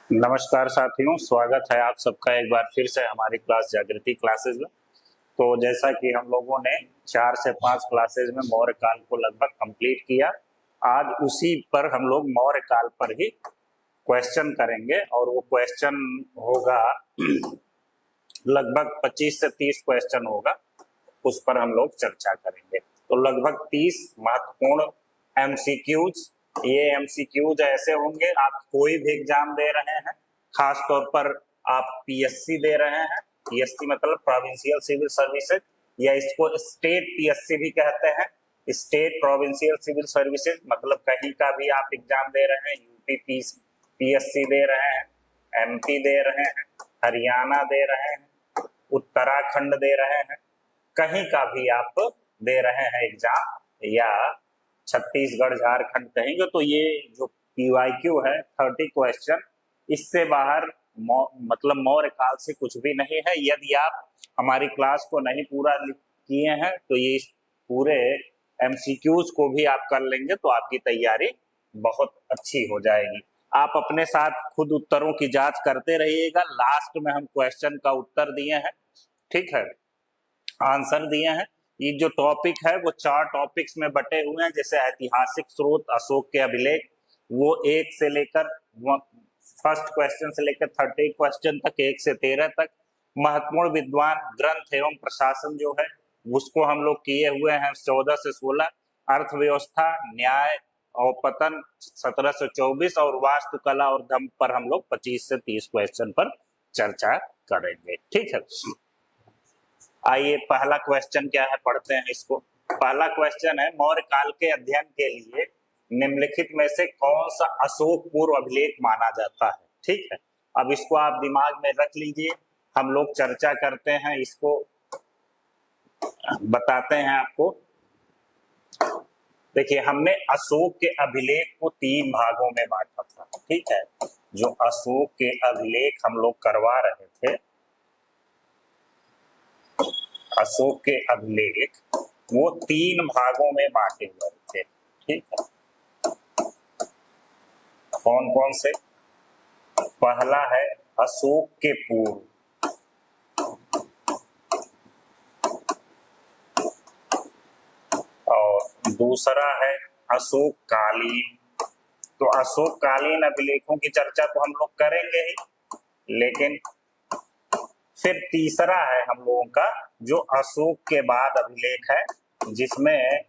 नमस्कार साथियों, स्वागत है आप सबका एक बार फिर से हमारी क्लास जागृति क्लासेज में। तो जैसा कि हम लोगों ने 4 से 5 क्लासेज में मौर्य काल को लगभग कंप्लीट किया, आज उसी पर हम लोग मौर्य काल पर ही क्वेश्चन करेंगे और वो क्वेश्चन होगा लगभग 25 से 30 क्वेश्चन होगा, उस पर हम लोग चर्चा करेंगे। तो लगभग 30 महत्वपूर्ण एमसीक्यूज, ये एमसीक्यूज ऐसे होंगे, आप कोई भी एग्जाम दे रहे हैं, खास तौर पर आप पीएससी दे रहे हैं, पीएससी मतलब प्रोविंशियल सिविल सर्विसेज, या इसको स्टेट पीएससी भी कहते हैं, स्टेट प्रोविंशियल सिविल सर्विसेज, मतलब कहीं का भी आप एग्जाम दे रहे हैं, यूपी पीएससी दे रहे हैं, एमपी दे रहे हैं, हरियाणा दे रहे हैं, उत्तराखंड दे रहे हैं, कहीं का भी आप दे रहे हैं एग्जाम, या छत्तीसगढ़ झारखंड कहेंगे, तो ये जो पीवाईक्यू है 30 क्वेश्चन, इससे बाहर मतलब मौर्य काल से कुछ भी नहीं है। यदि आप हमारी क्लास को नहीं पूरा किए हैं तो ये इस पूरे एमसीक्यूज को भी आप कर लेंगे तो आपकी तैयारी बहुत अच्छी हो जाएगी। आप अपने साथ खुद उत्तरों की जांच करते रहिएगा। लास्ट में हम क्वेश्चन का उत्तर दिए हैं, ठीक है, आंसर दिए हैं। ये जो टॉपिक है वो 4 टॉपिक्स में बटे हुए हैं, जैसे ऐतिहासिक स्रोत, अशोक के अभिलेख, वो 1 से लेकर फर्स्ट क्वेश्चन से लेकर 30 क्वेश्चन तक, 1 से 13 तक। महत्वपूर्ण विद्वान ग्रंथ एवं प्रशासन जो है उसको हम लोग किए हुए हैं 14 से 16। अर्थव्यवस्था, न्याय और पतन 17 से 24, और वास्तुकला और धम्म पर हम लोग 25 से 30 क्वेश्चन पर चर्चा करेंगे, ठीक है। आइए पहला क्वेश्चन क्या है, पढ़ते हैं इसको। पहला क्वेश्चन है, मौर्य काल के अध्ययन के लिए निम्नलिखित में से कौन सा अशोक पूर्व अभिलेख माना जाता है, ठीक है। अब इसको आप दिमाग में रख लीजिए, हम लोग चर्चा करते हैं, इसको बताते हैं आपको। देखिए, हमने अशोक के अभिलेख को 3 भागों में बांटा था, ठीक है। जो अशोक के अभिलेख हम लोग करवा रहे थे, अशोक के अभिलेख वो 3 भागों में बांटे हुए थे, ठीक है। कौन कौन से? पहला है अशोक के पूर्व, और दूसरा है अशोक कालीन। तो अशोक कालीन अभिलेखों की चर्चा तो हम लोग करेंगे ही, लेकिन फिर तीसरा है हम लोगों का जो अशोक के बाद अभिलेख है, जिसमें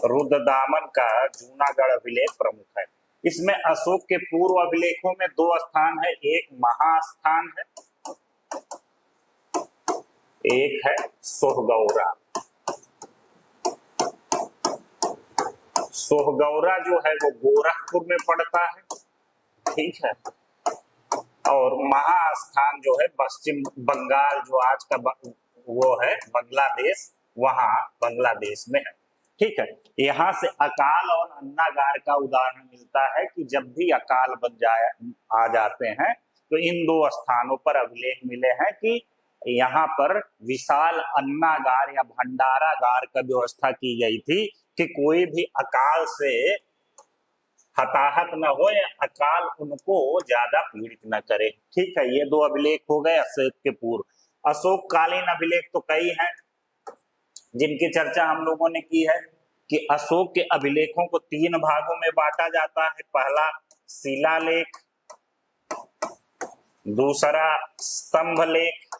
रुद्रदामन का जूनागढ़ अभिलेख प्रमुख है। इसमें अशोक के पूर्व अभिलेखों में 2 स्थान है, एक महास्थान है, एक है सोहगौरा। सोहगौरा जो है वो गोरखपुर में पड़ता है, ठीक है, और महास्थान जो है पश्चिम बंगाल, जो आज का वो है बांग्लादेश, वहां बांग्लादेश में है, ठीक है। यहाँ से अकाल और अन्नागार का उदाहरण मिलता है कि जब भी अकाल आ जाते हैं तो इन 2 स्थानों पर अभिलेख मिले हैं कि यहाँ पर विशाल अन्नागार या भंडारागार का व्यवस्था की गई थी कि कोई भी अकाल से हताहत न हो या अकाल उनको ज्यादा पीड़ित न करे, ठीक है। ये 2 अभिलेख हो गए अशोक के पूर्व। अशोक कालीन अभिलेख तो कई हैं जिनकी चर्चा हम लोगों ने की है कि अशोक के अभिलेखों को 3 भागों में बांटा जाता है। पहला शिलालेख, दूसरा स्तंभ लेख,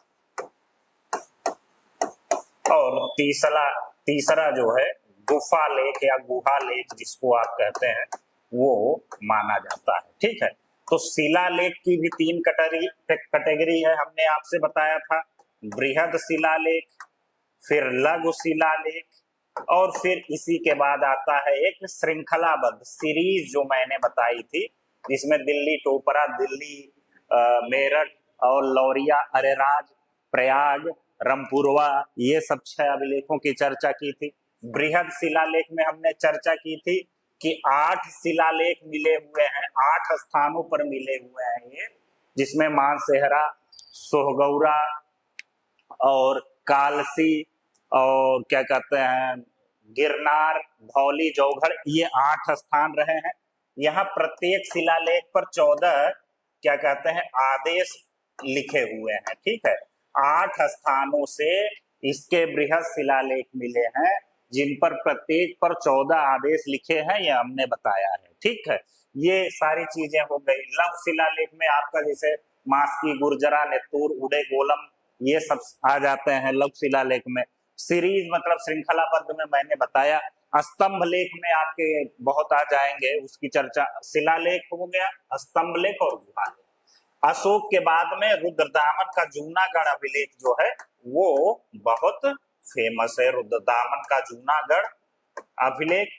और तीसरा जो है गुफा लेख या गुहा लेख, जिसको आप कहते हैं, वो माना जाता है, ठीक है। तो शिलालेख की भी 3 कैटेगरी है, हमने आपसे बताया था। बृहद शिलालेख, फिर लघु शिलालेख, और फिर इसी के बाद आता है एक श्रृंखलाबद्ध सीरीज जो मैंने बताई थी, जिसमें दिल्ली टोपरा, दिल्ली मेरठ और लौरिया, अरेराज, प्रयाग, रामपुरवा, ये सब 6 अभिलेखों की चर्चा की थी। बृहद शिलालेख में हमने चर्चा की थी कि 8 शिलालेख मिले हुए हैं, 8 स्थानों पर मिले हुए हैं ये, जिसमें मानसेहरा, सोहगौरा और कालसी और क्या कहते हैं गिरनार, धौली, जौघड़, ये 8 स्थान रहे हैं। यहाँ प्रत्येक शिलालेख पर 14 क्या कहते हैं आदेश लिखे हुए हैं, ठीक है। 8 स्थानों से इसके बृहद शिलालेख मिले हैं जिन पर प्रत्येक पर 14 आदेश लिखे हैं, यह हमने बताया है, ठीक है। ये सारी चीजें हो गई। लघु शिलालेख में आपका जैसे मास्की, गुर्जरा, नेत्तूर, उड़े गोलम, ये सब आ जाते हैं लघु शिलालेख में। सीरीज मतलब श्रृंखलाबद्ध में मैंने बताया। स्तंभ लेख में आपके बहुत आ जाएंगे, उसकी चर्चा। शिलालेख हो गया, स्तंभ लेख और गुहा लेख। अशोक के बाद में रुद्रदामन का जूनागढ़ अभिलेख जो है वो बहुत फेमस है। रुद्रदामन का जूनागढ़ अभिलेख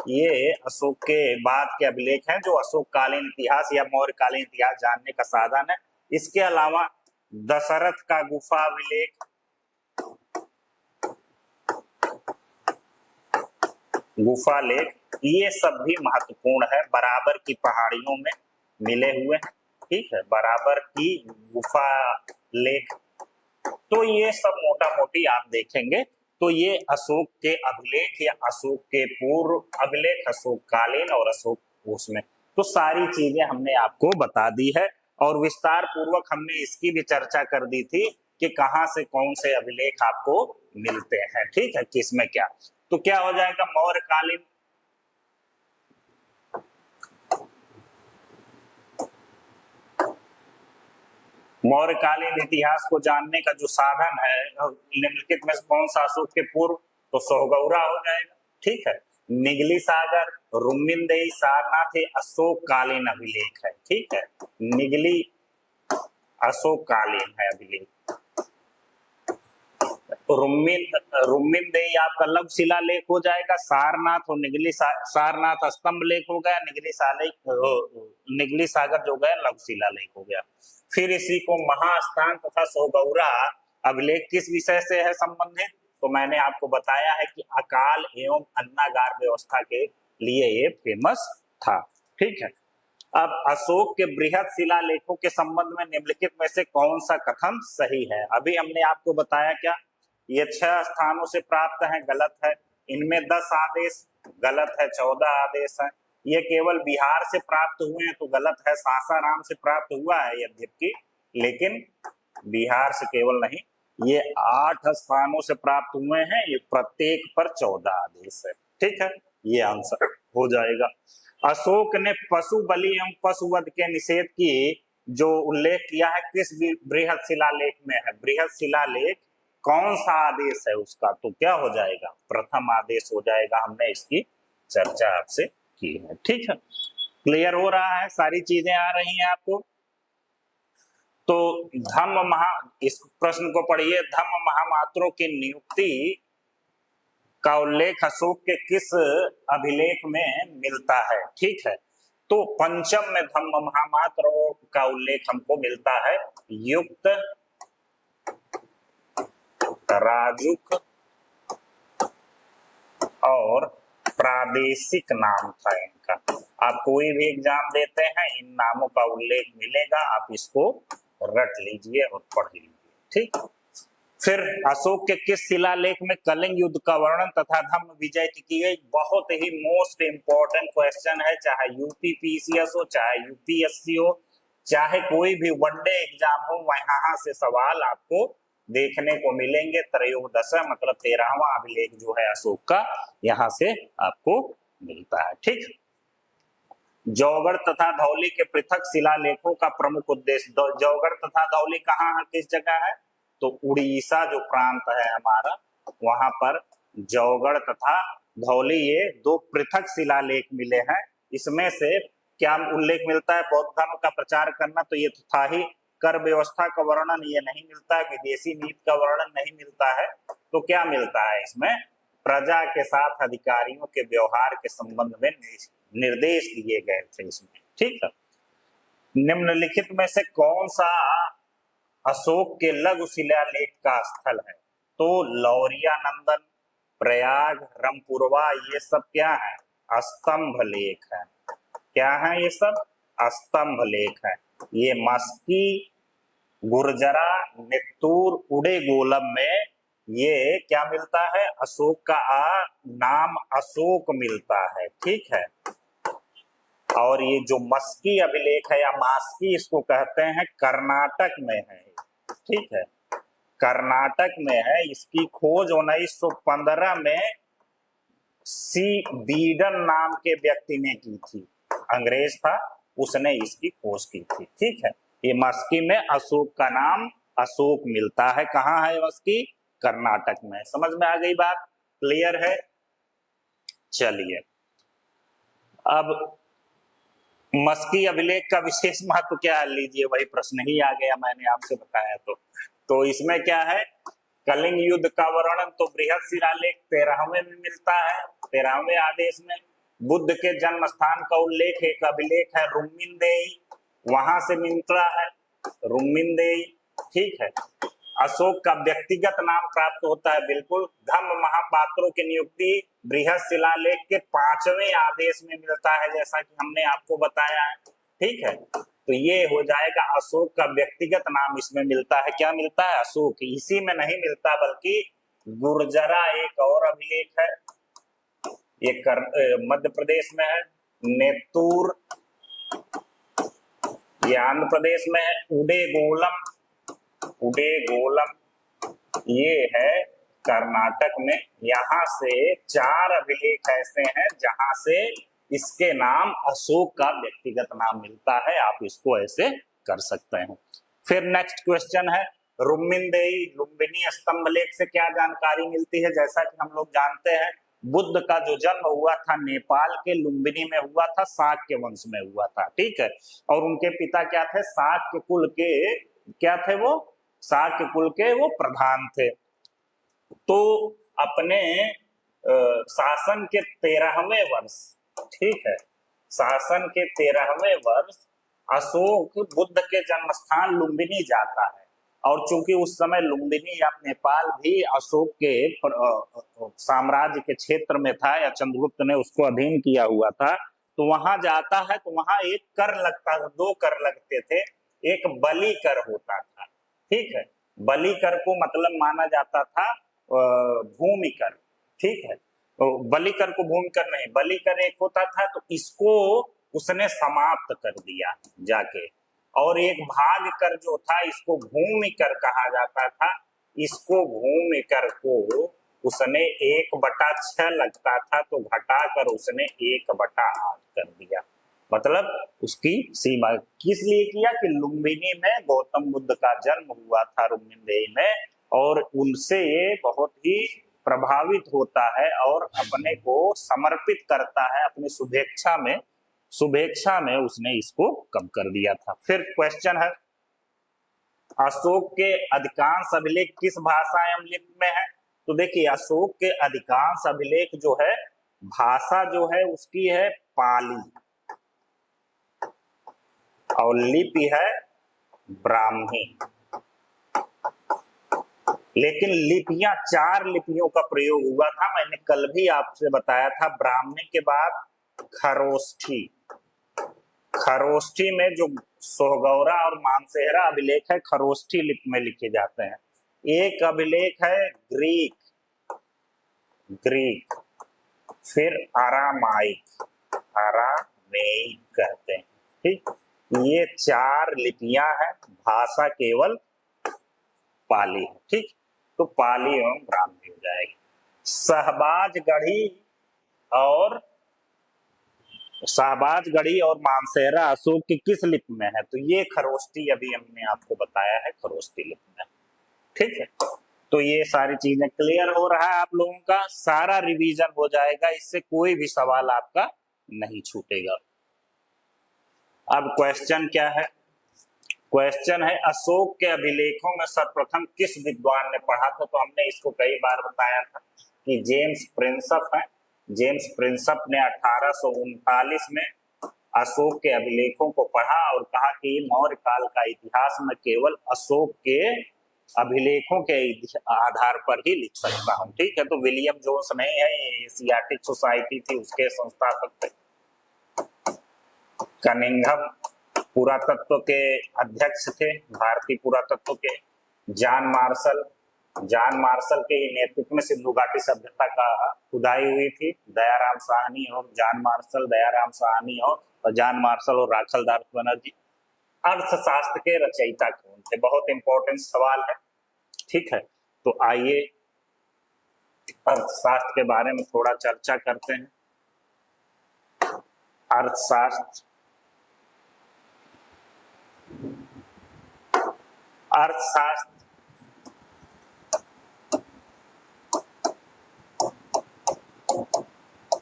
ये अशोक के बाद के अभिलेख हैं जो अशोक कालीन इतिहास या मौर्य कालीन इतिहास जानने का साधन है। इसके अलावा दशरथ का गुफा अभिलेख, गुफा लेख, ये सब भी महत्वपूर्ण है। बराबर की पहाड़ियों में मिले हुए हैं, ठीक है, बराबर की गुफा लेख। तो ये सब मोटा मोटी आप देखेंगे तो ये अशोक के अभिलेख या अशोक के पूर्व अभिलेख, अशोक कालीन और अशोक उसमें, तो सारी चीजें हमने आपको बता दी है। और विस्तार पूर्वक हमने इसकी भी चर्चा कर दी थी कि कहाँ से कौन से अभिलेख आपको मिलते हैं, ठीक है, किसमें क्या। तो क्या हो जाएगा, मौर्यकालीन मौर्यकालीन इतिहास को जानने का जो साधन है निम्नलिखित में से कौन सा अशोक के पूर्व, तो सोहगौरा हो जाएगा, ठीक है। निगली सागर, रुम्मिनदेई, सारनाथ ये अशोक कालीन अभिलेख है, ठीक है। निगली अशोक कालीन है अभिलेख। रुम्मिनदेई आपका लघु शिलालेख हो जाएगा। सारनाथ और निगली सारनाथ स्तंभ लेख हो गया। निगली सागर जो गया लघु शिलालेख हो गया। फिर इसी को महास्थान तथा सोहगौरा अभिलेख किस विषय से है संबंधित, तो मैंने आपको बताया है कि अकाल एवं अन्नागार व्यवस्था के लिए ये फेमस था, ठीक है। अब अशोक के बृहद शिलालेखों के संबंध में निम्नलिखित में से कौन सा कथन सही है। अभी हमने आपको बताया क्या, ये 6 स्थानों से प्राप्त है, गलत है। इनमें 10 आदेश, गलत है। 14 आदेश है। ये केवल बिहार से प्राप्त हुए हैं, तो गलत है। सासाराम से प्राप्त हुआ है यद्यपि, लेकिन बिहार से केवल नहीं। ये 8 स्थानों से प्राप्त हुए हैं, ये प्रत्येक पर 14 आदेश है, ठीक है। ये आंसर हो जाएगा। अशोक ने पशु बलि एवं पशुवध के निषेध की जो उल्लेख किया है किस बृहद शिलालेख में है, बृहद शिलालेख कौन सा आदेश है उसका, तो क्या हो जाएगा, प्रथम आदेश हो जाएगा। हमने इसकी चर्चा आपसे की है, ठीक है। क्लियर हो रहा है, सारी चीजें आ रही हैं आपको। तो इस प्रश्न को पढ़िए, धम्म महामात्रों की नियुक्ति का उल्लेख अशोक के किस अभिलेख में मिलता है, ठीक है। तो पंचम में धम्म महामात्रों का उल्लेख हमको मिलता है। युक्त, राजुक और प्रादेशिक नाम था इनका। आप कोई भी एग्जाम देते हैं इन नामों का उल्लेख मिलेगा, आप इसको रट लीजिए और पढ़ लीजिए, ठीक। फिर अशोक के किस शिलालेख में कलिंग युद्ध का वर्णन तथा धम्म विजय की गई। बहुत ही मोस्ट इंपॉर्टेंट क्वेश्चन है, चाहे यूपीपीसीएस हो, चाहे यूपीएससी हो, चाहे कोई भी वनडे एग्जाम हो, वहां से सवाल आपको देखने को मिलेंगे। त्रयोदश मतलब 13वां अभिलेख जो है अशोक का, यहाँ से आपको मिलता है, ठीक। जौगढ़ तथा धौली के पृथक शिलालेखों का प्रमुख उद्देश्य। जौगढ़ तथा धौली कहाँ है, किस जगह है, तो उड़ीसा जो प्रांत है हमारा, वहां पर जौगढ़ तथा धौली ये 2 पृथक शिलालेख मिले हैं। इसमें से क्या उल्लेख मिलता है, बौद्ध धर्म का प्रचार करना, तो ये तो था ही। कर व्यवस्था का वर्णन ये नहीं मिलता है, विदेशी नीति का वर्णन नहीं मिलता है। तो क्या मिलता है इसमें, प्रजा के साथ अधिकारियों के व्यवहार के संबंध में निर्देश दिए गए थे इसमें, ठीक है। निम्नलिखित में से कौन सा अशोक के लघु शिलालेख का स्थल है, तो लौरिया नंदन, प्रयाग, रमपुरवा, ये सब क्या है, स्तंभ लेख है। क्या है ये सब, स्तंभ लेख है। ये मस्की, गुर्जरा, नेत्तूर, उड़े गोलम में ये क्या मिलता है, अशोक का नाम अशोक मिलता है, ठीक है। और ये जो मस्की अभिलेख है या मास्की इसको कहते हैं, कर्नाटक में है। ठीक है, कर्नाटक में है। इसकी खोज 1915 में सी बीडन नाम के व्यक्ति ने की थी। अंग्रेज था, उसने इसकी खोज की थी। ठीक है, ये मस्की में अशोक का नाम अशोक मिलता है। कहाँ है मस्की? कर्नाटक में। समझ में आ गई बात? क्लियर है? चलिए, अब मस्की अभिलेख का विशेष महत्व क्या है, लीजिए वही प्रश्न ही आ गया, मैंने आपसे बताया। तो इसमें क्या है, कलिंग युद्ध का वर्णन तो बृहद शिलालेख 13वें में मिलता है, 13वें आदेश में। बुद्ध के जन्म स्थान का उल्लेख एक अभिलेख है रुम्मिनदेई, वहां से मिलता है, रुम्मिनदेई। ठीक है, अशोक का व्यक्तिगत नाम प्राप्त होता है, बिल्कुल। धम्म महापात्रों की नियुक्ति बृहद शिलालेख के 5वें आदेश में मिलता है, जैसा कि हमने आपको बताया है। ठीक है, तो ये हो जाएगा अशोक का व्यक्तिगत नाम इसमें मिलता है। क्या मिलता है? अशोक। इसी में नहीं मिलता, बल्कि गुर्जरा एक और अभिलेख है, ये मध्य प्रदेश में है। नेतूर ये आंध्र प्रदेश में है। उडेगोलम ये है कर्नाटक में। यहाँ से 4 अभिलेख ऐसे हैं जहां से इसके नाम अशोक का व्यक्तिगत नाम मिलता है। आप इसको ऐसे कर सकते हैं। फिर नेक्स्ट क्वेश्चन है रुम्मिनदेई लुम्बिनी स्तंभ लेख से क्या जानकारी मिलती है? जैसा कि हम लोग जानते हैं, बुद्ध का जो जन्म हुआ था नेपाल के लुम्बिनी में हुआ था, शाक्य वंश में हुआ था। ठीक है, और उनके पिता क्या थे? शाक्य कुल के क्या थे? वो शाक्य कुल के वो प्रधान थे। तो अपने शासन के 13वें वर्ष, ठीक है, शासन के 13वें वर्ष अशोक बुद्ध के जन्म स्थान लुम्बिनी जाता है। और चूंकि उस समय लुम्बिनी या नेपाल भी अशोक के साम्राज्य के क्षेत्र में था, या चंद्रगुप्त ने उसको अधीन किया हुआ था, तो वहां जाता है। तो वहां एक कर लगता था, 2 कर लगते थे। एक बलि कर होता था। ठीक है, बलि कर को मतलब माना जाता था भूमि कर। ठीक है, तो बलि कर को भूमि कर नहीं, बलि कर एक होता था, तो इसको उसने समाप्त कर दिया जाके। और एक भाग कर जो था, इसको भूमि कर कहा जाता था। इसको भूमि कर को उसने 1/6 लगता था, तो घटाकर उसने 1/8 कर दिया। मतलब उसकी सीमा किस लिए किया कि लुम्बिनी में गौतम बुद्ध का जन्म हुआ था, रुम्मिनदेई में, और उनसे ये बहुत ही प्रभावित होता है और अपने को समर्पित करता है। अपनी शुभेच्छा में उसने इसको कम कर दिया था। फिर क्वेश्चन है अशोक के अधिकांश अभिलेख किस भाषा एवं लिपि में है? तो देखिए, अशोक के अधिकांश अभिलेख जो है, भाषा जो है उसकी है पाली, और लिपि है ब्राह्मी। लेकिन लिपियां 4 लिपियों का प्रयोग हुआ था। मैंने कल भी आपसे बताया था। ब्राह्मी के बाद खरोष्ठी, खरोष्ठी में जो सोहगौरा और मानसेहरा अभिलेख है, खरोष्ठी लिपि में लिखे जाते हैं। एक अभिलेख है ग्रीक, फिर अरामाइक कहते हैं। ठीक, ये 4 लिपियां हैं। भाषा केवल पाली है। ठीक, तो पाली एवं ब्राह्मी हो जाएगी। शाहबाजगढ़ी और मानसेहरा अशोक की किस लिपि में है? तो ये खरोष्ठी, अभी हमने आपको बताया है, खरोष्ठी लिपि में। ठीक है, तो ये सारी चीजें क्लियर हो रहा है आप लोगों का। सारा रिवीजन हो जाएगा, इससे कोई भी सवाल आपका नहीं छूटेगा। अब क्वेश्चन क्या है? क्वेश्चन है अशोक के अभिलेखों में सर्वप्रथम किस विद्वान ने पढ़ा था? तो हमने इसको कई बार बताया था कि जेम्स प्रिंसप है। जेम्स प्रिंसप ने 1839 में अशोक के अभिलेखों को पढ़ा और कहा कि मौर्य काल का इतिहास में केवल अशोक के अभिलेखों के आधार पर ही लिख सकता हूँ। ठीक है, तो विलियम जोन्स नहीं है, ये एशियाटिक सोसाइटी थी, उसके संस्थापक थे। कनिंघम पुरातत्व के अध्यक्ष थे, भारतीय पुरातत्व के। जॉन मार्शल के नेतृत्व में सिंधु घाटी सभ्यता का खुदाई हुई थी। दयाराम साहनी और जॉन मार्शल, दयाराम साहनी और और जॉन मार्शल और राखलदास बनर्जी। अर्थशास्त्र के रचयिता कौन थे? बहुत इंपॉर्टेंट सवाल है, ठीक है। तो आइए अर्थशास्त्र के बारे में थोड़ा चर्चा करते हैं। अर्थशास्त्र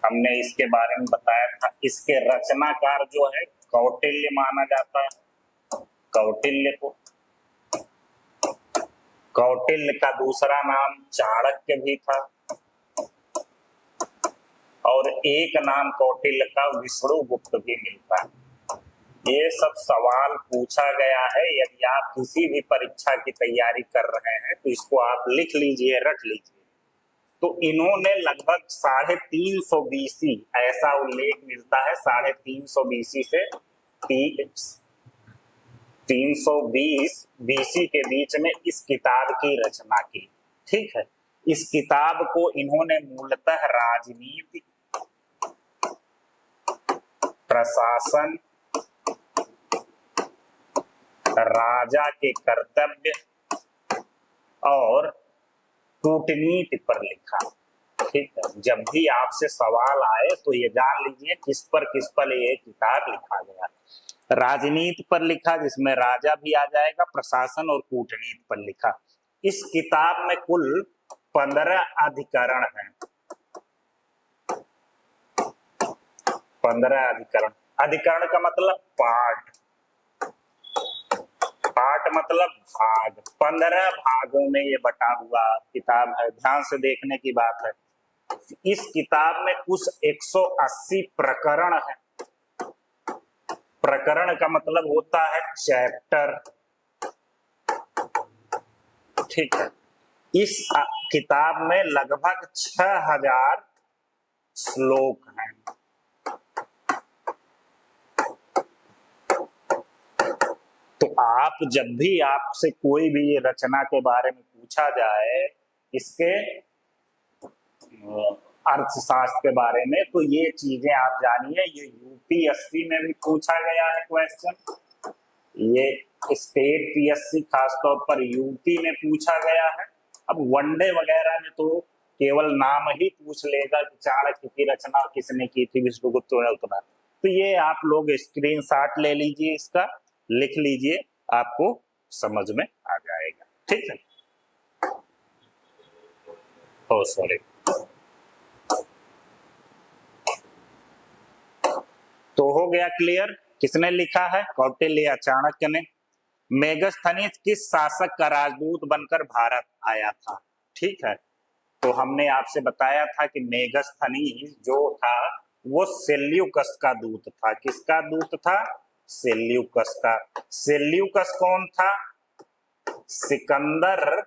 हमने इसके बारे में बताया था। इसके रचनाकार जो है कौटिल्य माना जाता है। कौटिल्य का दूसरा नाम चाणक्य भी था और एक नाम कौटिल्य का विष्णुगुप्त भी मिलता है। ये सब सवाल पूछा गया है। यदि आप किसी भी परीक्षा की तैयारी कर रहे हैं तो इसको आप लिख लीजिए, रट लीजिए। तो इन्होंने लगभग 350 BC ऐसा उल्लेख मिलता है, 350 BC से 320 BC के बीच में इस किताब की रचना की, ठीक है। इस किताब को इन्होंने मूलतः राजनीति, प्रशासन, राजा के कर्तव्य और कूटनीति पर लिखा, ठीक है। जब भी आपसे सवाल आए तो ये जान लीजिए किस पर ये किताब लिखा गया। राजनीति पर लिखा, जिसमें राजा भी आ जाएगा, प्रशासन और कूटनीति पर लिखा। इस किताब में कुल 15 अधिकरण हैं। 15 अधिकरण। अधिकरण का मतलब पार्ट, पार्ट मतलब भाग। 15 भागों में ये बटा हुआ किताब है। ध्यान से देखने की बात है। इस किताब में कुछ 180 प्रकरण है। प्रकरण का मतलब होता है चैप्टर, ठीक है। इस किताब में लगभग 6000 श्लोक हैं। तो आप जब भी आपसे कोई भी ये रचना के बारे में पूछा जाए, इसके अर्थशास्त्र के बारे में, तो ये चीजें आप जानिए। ये यूपीएससी में भी पूछा गया है क्वेश्चन, ये स्टेट पीएससी खासतौर पर यूपी में पूछा गया है। अब वनडे वगैरह में तो केवल नाम ही पूछ लेगा कि चाणक्य की रचना किसने की थी, विष्णुगुप्त ने उतना। तो ये आप लोग स्क्रीनशॉट ले लीजिए, इसका लिख लीजिए, आपको समझ में आ जाएगा, ठीक है। ओ सॉरी, तो हो गया क्लियर किसने लिखा है? कौटिल्य या चाणक्य ने। मेगस्थनीज किस शासक का राजदूत बनकर भारत आया था? ठीक है, तो हमने आपसे बताया था कि मेगस्थनीज जो था वो सेल्यूकस का दूत था। किसका दूत था? सेल्यूकस का। सेल्यूकस कौन था? सिकंदर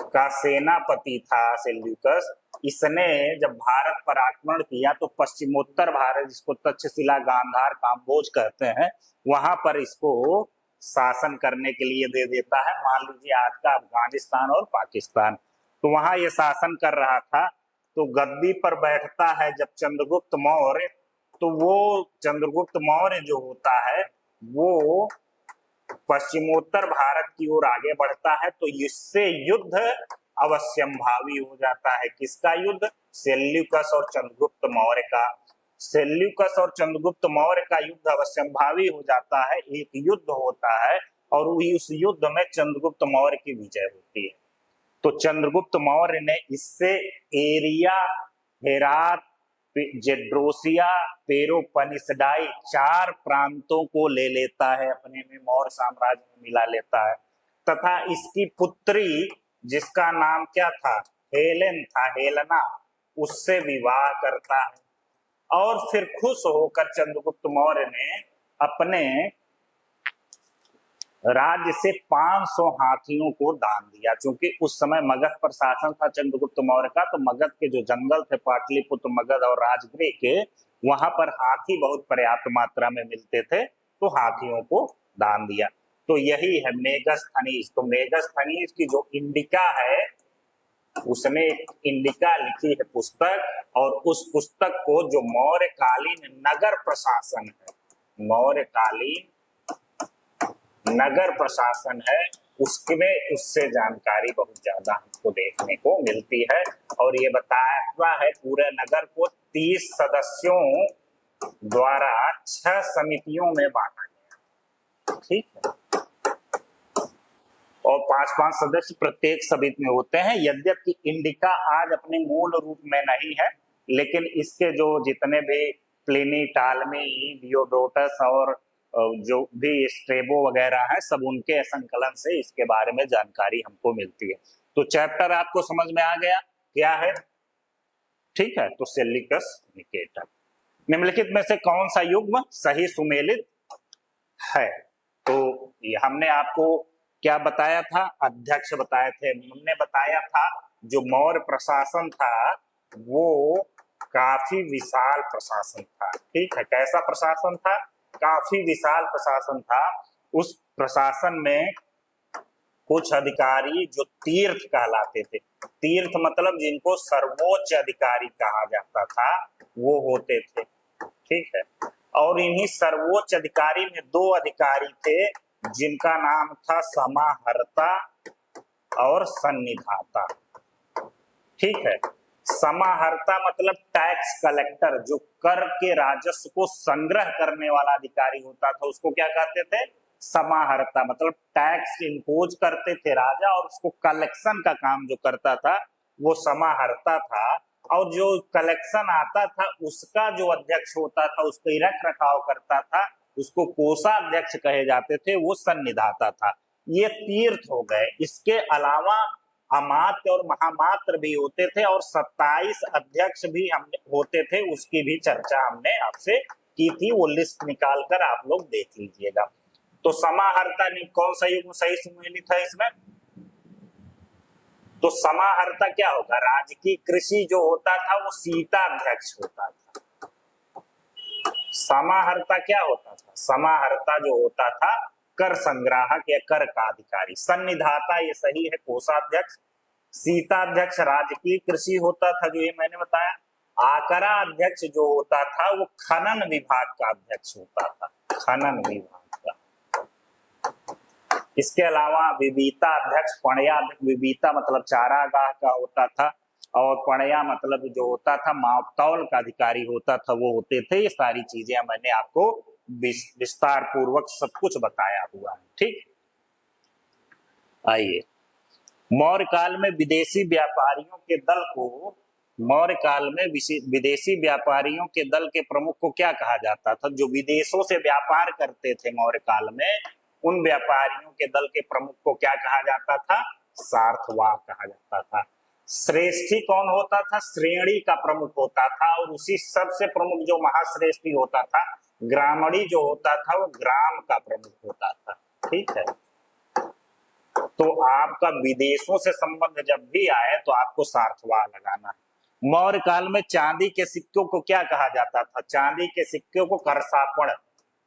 का सेनापति था सेल्यूकस। इसने जब भारत पर आक्रमण किया तो पश्चिमोत्तर भारत, जिसको तक्षशिला, गांधार, काम्बोज कहते हैं, वहां पर इसको शासन करने के लिए दे देता है। मान लीजिए आज का अफगानिस्तान और पाकिस्तान, तो वहां ये शासन कर रहा था। तो गद्दी पर बैठता है जब चंद्रगुप्त मौर्य, तो वो चंद्रगुप्त मौर्य जो होता है वो पश्चिमोत्तर भारत की ओर आगे बढ़ता है। तो इससे युद्ध अवश्यंभावी हो जाता है। किसका युद्ध? सेल्यूकस और चंद्रगुप्त मौर्य का। सेल्यूकस और चंद्रगुप्त मौर्य का युद्ध अवश्यंभावी हो जाता है। एक युद्ध होता है और उस युद्ध में चंद्रगुप्त मौर्य की विजय होती है। तो चंद्रगुप्त मौर्य ने इससे एरिया, हेरात, जेड्रोसिया, पेरोपनिसडाई 4 प्रांतों को ले लेता है, अपने में मौर्य साम्राज्य में मिला लेता है। तथा इसकी पुत्री, जिसका नाम क्या था? हेलेन था, हेलेना, उससे विवाह करता है। और फिर खुश होकर चंद्रगुप्त मौर्य ने अपने राज्य से 500 हाथियों को दान दिया। क्योंकि उस समय मगध पर शासन था चंद्रगुप्त मौर्य का, तो मगध के जो जंगल थे, पाटलिपुत्र, मगध और राजगृह के, वहां पर हाथी बहुत पर्याप्त मात्रा में मिलते थे, तो हाथियों को दान दिया। तो यही है मेगस्थनीज। तो मेगस्थनीज की जो इंडिका है उसने एक इंडिका लिखी है पुस्तक, और उस पुस्तक को जो मौर्यकालीन नगर प्रशासन है, मौर्यकालीन नगर प्रशासन है, उसमें उससे जानकारी बहुत ज्यादा हमको देखने को मिलती है। और ये बताया है पूरे नगर को 30 सदस्यों द्वारा 6 समितियों में बांटा गया, ठीक है, और 5-5 सदस्य प्रत्येक समिति में होते हैं। यद्यपि इंडिका आज अपने मूल रूप में नहीं है, लेकिन इसके जो जितने भी प्लिनी, टालमी, डियोडोटस और जो भी स्ट्रेबो वगैरह है, सब उनके संकलन से इसके बारे में जानकारी हमको मिलती है। तो चैप्टर आपको समझ में आ गया क्या है, ठीक है। तो सेल्यूकस निकेटर निम्नलिखित में से कौन सा युग्म सही सुमेलित है? तो ये हमने आपको क्या बताया था, अध्यक्ष बताए थे। हमने बताया था जो मौर्य प्रशासन था वो काफी विशाल प्रशासन था, ठीक है। कैसा प्रशासन था? काफी विशाल प्रशासन था। उस प्रशासन में कुछ अधिकारी जो तीर्थ कहलाते थे, तीर्थ मतलब जिनको सर्वोच्च अधिकारी कहा जाता था, वो होते थे, ठीक है। और इन्हीं सर्वोच्च अधिकारी में 2 अधिकारी थे जिनका नाम था समाहर्ता और सन्निधाता, ठीक है। समाहर्ता मतलब टैक्स कलेक्टर, जो कर के राजस्व को संग्रह करने वाला अधिकारी होता था, उसको क्या कहते थे? समाहर्ता। मतलब टैक्स इंपोज करते थे राजा और उसको कलेक्शन का काम जो करता था वो समाहर्ता था। और जो कलेक्शन आता था उसका जो अध्यक्ष होता था, उसको रख रखाव करता था, उसको कोषाध्यक्ष कहे जाते थे, वो सन्निधाता था। ये तीर्थ हो गए। इसके अलावा अमात्य और महामात्र भी होते थे और 27 अध्यक्ष भी हमने होते थे, उसकी भी चर्चा हमने आपसे की थी। वो लिस्ट निकाल कर आप लोग देख लीजिएगा। तो समाहर्ता ने कौन सा युग्म सही सुमेलित है इसमें? तो समाहर्ता क्या होगा? राजकीय कृषि जो होता था वो सीताध्यक्ष होता था। समाहर्ता क्या होता था? समाहर्ता जो होता था कर संग्राहक या कर का अधिकारी। सन्निधाता ये सही है, कोषाध्यक्ष। सीताध्यक्ष राजकीय कृषि होता था, जो ये मैंने बताया। आकरा अध्यक्ष जो होता था वो खनन विभाग का अध्यक्ष होता था, खनन विभाग का। इसके अलावा विविता अध्यक्ष, पणया, विविता मतलब चारागाह का होता था, और पणया मतलब जो होता था मापतौल का अधिकारी होता था, वो होते थे। ये सारी चीजें मैंने आपको विस्तार पूर्वक सब कुछ बताया हुआ है, ठीक। आइए, मौर्य काल में विदेशी व्यापारियों के दल को, मौर्य काल में विदेशी व्यापारियों के दल के प्रमुख को क्या कहा जाता था? जो विदेशों से व्यापार करते थे मौर्य काल में, उन व्यापारियों के दल के प्रमुख को क्या कहा जाता था? सार्थवाह कहा जाता था। श्रेष्ठी कौन होता था? श्रेणी का प्रमुख होता था। और उसी सबसे प्रमुख जो महाश्रेष्ठी होता था, ग्रामणी जो होता था, वो ग्राम का प्रमुख होता था, ठीक है। तो आपका विदेशों से संबंध जब भी आए तो आपको सार्थवाह लगाना है। मौर्य काल में चांदी के सिक्कों को क्या कहा जाता था? चांदी के सिक्के को करसापण।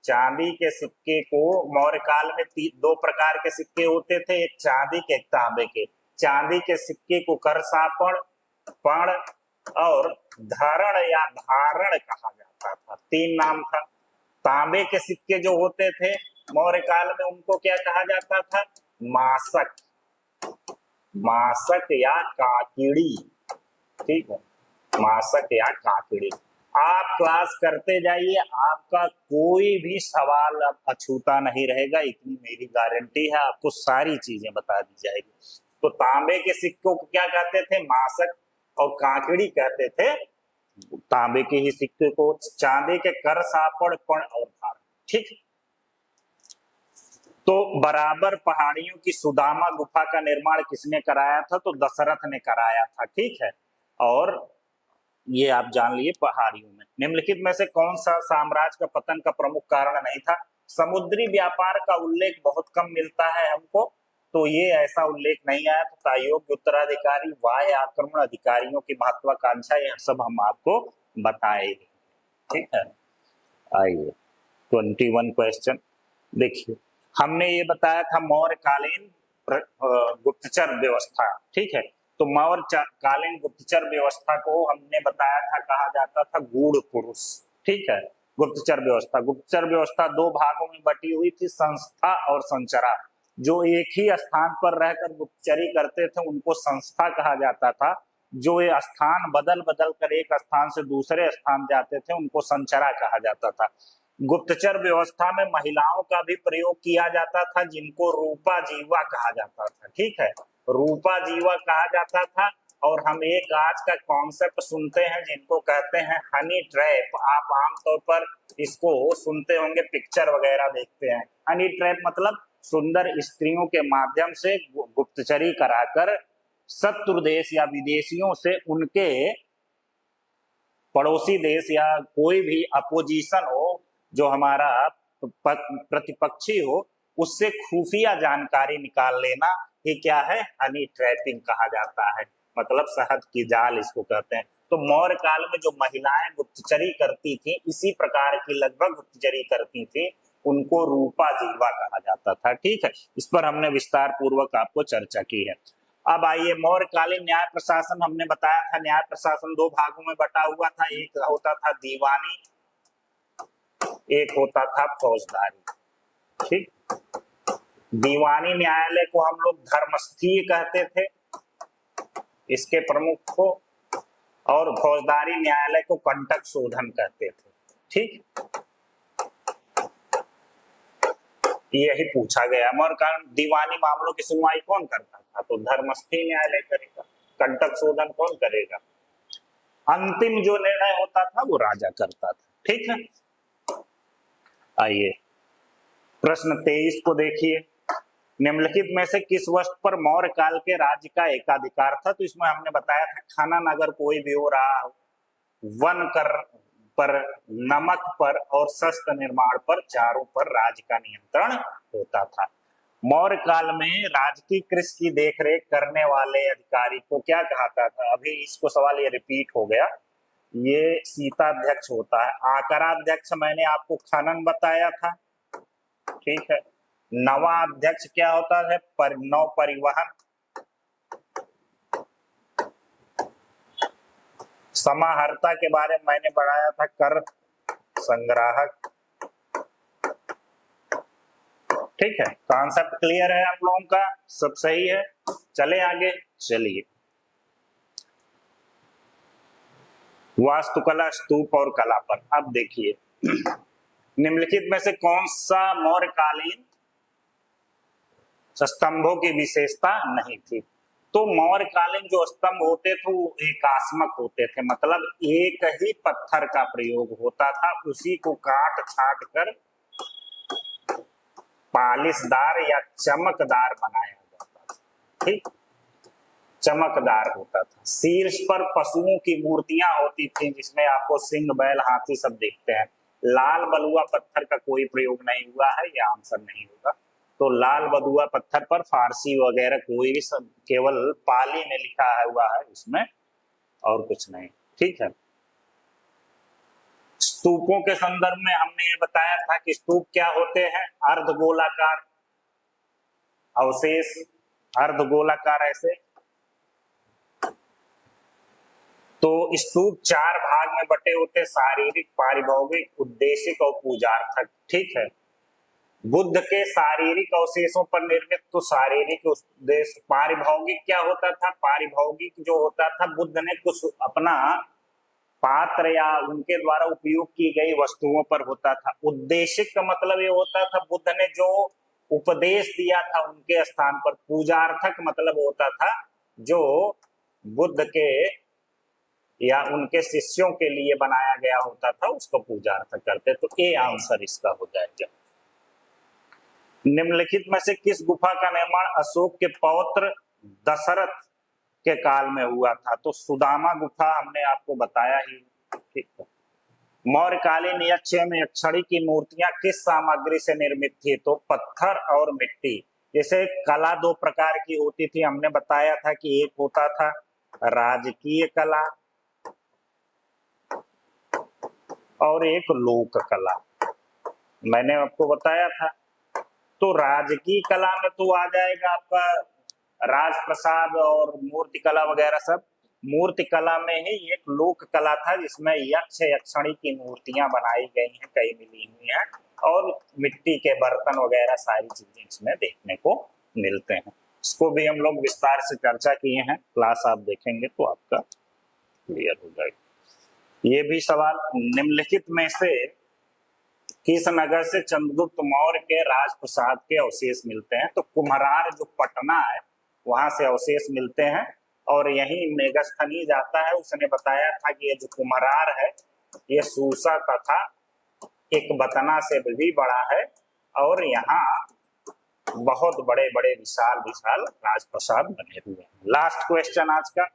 चांदी के सिक्के को मौर्य काल में 2 प्रकार के सिक्के होते थे, एक चांदी के, एक तांबे के। चांदी के सिक्के को करसापण, पण और धरण या धारण कहा जाता था, 3 नाम था। तांबे के सिक्के जो होते थे मौर्य काल में, उनको क्या कहा जाता था? मासक, मासक या काकिड़ी, ठीक है, मासक या काकिड़ी। आप क्लास करते जाइए, आपका कोई भी सवाल अब अछूता नहीं रहेगा, इतनी मेरी गारंटी है। आपको सारी चीजें बता दी जाएगी। तो तांबे के सिक्कों को क्या कहते थे? मासक। और काकिड़ी कहते थे तांबे के ही सिक्के को। चांदी के कर, सापड़, पण और धार, ठीक। तो बराबर पहाड़ियों की सुदामा गुफा का निर्माण किसने कराया था? तो दशरथ ने कराया था, ठीक है। और ये आप जान लिए पहाड़ियों में। निम्नलिखित में से कौन सा साम्राज्य का पतन का प्रमुख कारण नहीं था? समुद्री व्यापार का उल्लेख बहुत कम मिलता है हमको, तो ये ऐसा उल्लेख नहीं आया। तो अयोग्य उत्तराधिकारी, वाह्य आक्रमण, अधिकारियों की महत्वाकांक्षा, यह सब हम आपको बताए, ठीक है। आइए 21 क्वेश्चन देखिए। हमने ये बताया था मौर्यकालीन गुप्तचर व्यवस्था, ठीक है। तो मौर्य कालीन गुप्तचर व्यवस्था को हमने बताया था कहा जाता था गूढ़ पुरुष। ठीक है, गुप्तचर व्यवस्था दो भागों में बटी हुई थी, संस्था और संचरा। जो एक ही स्थान पर रहकर गुप्तचरी करते थे उनको संस्था कहा जाता था, जो ये स्थान बदल बदल कर एक स्थान से दूसरे स्थान जाते थे उनको संचरा कहा जाता था। गुप्तचर व्यवस्था में महिलाओं का भी प्रयोग किया जाता था, जिनको रूपा जीवा कहा जाता था। ठीक है, रूपा जीवा कहा जाता था। और हम एक आज का कॉन्सेप्ट सुनते हैं जिनको कहते हैं हनी ट्रैप। आप आमतौर पर इसको सुनते होंगे, पिक्चर वगैरह देखते हैं। हनी ट्रैप मतलब सुंदर स्त्रियों के माध्यम से गुप्तचरी कराकर शत्रु देश या विदेशियों से, उनके पड़ोसी देश या कोई भी अपोजिशन हो, जो हमारा प्रतिपक्षी हो, उससे खुफिया जानकारी निकाल लेना, ये क्या है, हनी ट्रैपिंग कहा जाता है। मतलब शहद की जाल इसको कहते हैं। तो मौर्य काल में जो महिलाएं गुप्तचरी करती थी, इसी प्रकार की लगभग गुप्तचरी करती थी, उनको रूपा जीवा कहा जाता था। ठीक है, इस पर हमने विस्तार पूर्वक आपको चर्चा की है। अब आइए, मौर्यकालीन न्याय प्रशासन हमने बताया था, न्याय प्रशासन दो भागों में बटा हुआ था, एक होता था दीवानी, एक होता था फौजदारी। ठीक, दीवानी न्यायालय को हम लोग धर्मस्थीय कहते थे, इसके प्रमुख को, और फौजदारी न्यायालय को कंटक शोधन कहते थे। ठीक, यही पूछा गया। मौर्य दीवानी मामलों की सुनवाई कौन करता था, तो धर्मस्थीय न्यायालय करेगा। कंटक शोधन कौन करेगा, अंतिम जो निर्णय होता था वो राजा करता था। ठीक है, आइए प्रश्न 23 को देखिए। निम्नलिखित में से किस वस्तु पर मौर्य काल के राज्य का एकाधिकार था? तो इसमें हमने बताया था खनन अगर कोई भी हो रहा हो, वन कर पर, नमक पर और शस्त्र निर्माण पर, चारों पर राज्य का नियंत्रण होता था। मौर्य काल में राजकीय कृषि की देखरेख करने वाले अधिकारी को क्या कहता था? अभी इसको सवाल ये रिपीट हो गया, ये सीताध्यक्ष होता है। आकराध्यक्ष मैंने आपको खनन बताया था। ठीक है, नवाध्यक्ष क्या होता है, नौ परिवहन। समाहर्ता के बारे में मैंने बढ़ाया था, कर संग्राहक। ठीक है, कॉन्सेप्ट क्लियर है आप लोगों का, सब सही है। चले आगे, चलिए वास्तुकला, स्तूप और कला पर। अब देखिए, निम्नलिखित में से कौन सा मौर्यकालीन स्तंभों की विशेषता नहीं थी? तो मौर्यकालीन जो स्तंभ होते थे वो एकास्मक होते थे, मतलब एक ही पत्थर का प्रयोग होता था, उसी को काट छाट कर पालिशदार या चमकदार बनाया जाता था। ठीक, चमकदार होता था। शीर्ष पर पशुओं की मूर्तियां होती थी, जिसमें आपको सिंह, बैल, हाथी सब देखते हैं। लाल बलुआ पत्थर का कोई प्रयोग नहीं हुआ है, यह आंसर नहीं होगा। तो लाल बलुआ पत्थर पर फारसी वगैरह कोई भी, सब केवल पाली में लिखा हुआ है उसमें, और कुछ नहीं। ठीक है, स्तूपों के संदर्भ में हमने ये बताया था कि स्तूप क्या होते हैं, अर्धगोलाकार अवशेष, अर्धगोलाकार ऐसे। तो स्तूप चार भाग में बटे होते, शारीरिक, पारिभौगिक, उद्देशिक और पूजार्थक। ठीक है, बुद्ध के शारीरिक अवशेषों पर निर्मित तो शारीरिक उद्देश्य। पारिभौगिक क्या होता था, पारिभौगिक जो होता था, बुद्ध ने कुछ अपना पात्र या उनके द्वारा उपयोग की गई वस्तुओं पर होता था। उद्देशिक का मतलब ये होता था बुद्ध ने जो उपदेश दिया था उनके स्थान पर। पूजार्थक मतलब होता था जो बुद्ध के या उनके शिष्यों के लिए बनाया गया होता था, उसको पूजार्थक करते। तो ए आंसर इसका हो जाएगा। निम्नलिखित में से किस गुफा का निर्माण अशोक के पौत्र दशरथ के काल में हुआ था? तो सुदामा गुफा हमने आपको बताया ही। ठीक है, मौर्यकालीन यक्ष में यक्षणी की मूर्तियां किस सामग्री से निर्मित थी? तो पत्थर और मिट्टी। जैसे कला दो प्रकार की होती थी, हमने बताया था कि एक होता था राजकीय कला और एक लोक कला, मैंने आपको बताया था। तो राजकीय कला में तो आ जाएगा आपका राजप्रसाद और मूर्ति कला वगैरह सब। मूर्ति कला में ही एक लोक कला था जिसमें यक्ष यक्षणी की मूर्तियां बनाई गई हैं, कई मिली हुई हैं, और मिट्टी के बर्तन वगैरह सारी चीजें इसमें देखने को मिलते हैं। इसको भी हम लोग विस्तार से चर्चा किए हैं, क्लास आप देखेंगे तो आपका क्लियर हो जाएगा। ये भी सवाल, निम्नलिखित में से किस नगर से चंद्रगुप्त मौर्य के राजप्रसाद के अवशेष मिलते हैं? तो कुम्हरार जो पटना है वहां से अवशेष मिलते हैं, और यही मेगस्थनीज आता है, उसने बताया था कि ये जो कुम्हरार है ये सूसा तथा एक बतना से भी बड़ा है, और यहाँ बहुत बड़े बड़े विशाल विशाल राजप्रसाद बने हुए हैं। लास्ट क्वेश्चन आज का,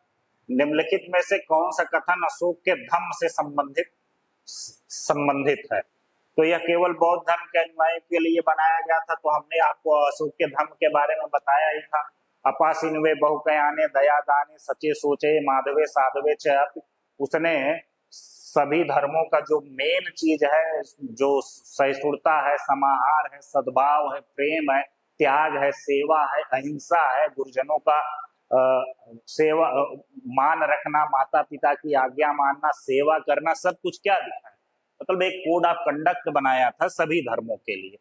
निम्नलिखित में से कौन सा कथन अशोक के धम्म से संबंधित है? तो यह केवल बौद्ध धर्म के अनुयायियों के लिए बनाया गया था, तो हमने आपको अशोक के धम्म के बारे में बताया ही था। अपासिनवे बहुकयाने दया दाने सचे सोचे माधवे साधवे चयत। उसने सभी धर्मों का जो मेन चीज है, जो सहिष्णुता है, समाहार है, सद्भाव है, प्रेम है, त्याग है, सेवा है, अहिंसा है, गुरुजनों का सेवा मान रखना, माता पिता की आज्ञा मानना, सेवा करना, सब कुछ क्या दिखा है, मतलब एक कोड ऑफ कंडक्ट बनाया था सभी धर्मों के लिए।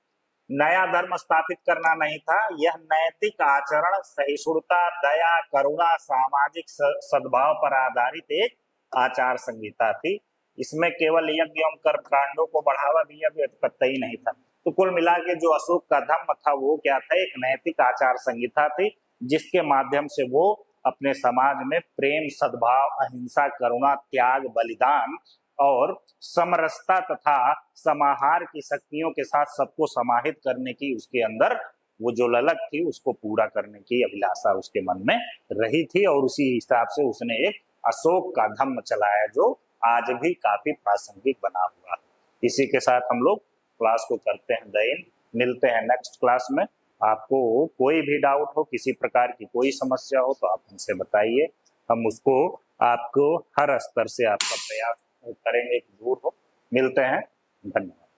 नया धर्म स्थापित करना नहीं था, यह नैतिक आचरण, सहिष्णुता, दया, करुणा, सामाजिक सद्भाव पर आधारित एक आचार संहिता थी। इसमें केवल यज्ञ एवं कर्म कांडों को बढ़ावा दिया कतई नहीं था। तो कुल मिला के जो अशोक का धम्म था वो क्या था? एक नैतिक आचार संहिता थी, जिसके माध्यम से वो अपने समाज में प्रेम, सद्भाव, अहिंसा, करुणा, त्याग, बलिदान और समरसता तथा समाहार की शक्तियों के साथ सबको समाहित करने की उसके अंदर वो जो ललक थी, उसको पूरा करने की अभिलाषा उसके मन में रही थी, और उसी हिसाब से उसने एक अशोक का धम्म चलाया जो आज भी काफी प्रासंगिक बना हुआ। इसी के साथ हम लोग क्लास को करते हैं दैन, मिलते हैं नेक्स्ट क्लास में। आपको कोई भी डाउट हो, किसी प्रकार की कोई समस्या हो तो आप हमसे बताइए, हम उसको आपको हर स्तर से आपका प्रयास करेंगे कि दूर हो। मिलते हैं, धन्यवाद।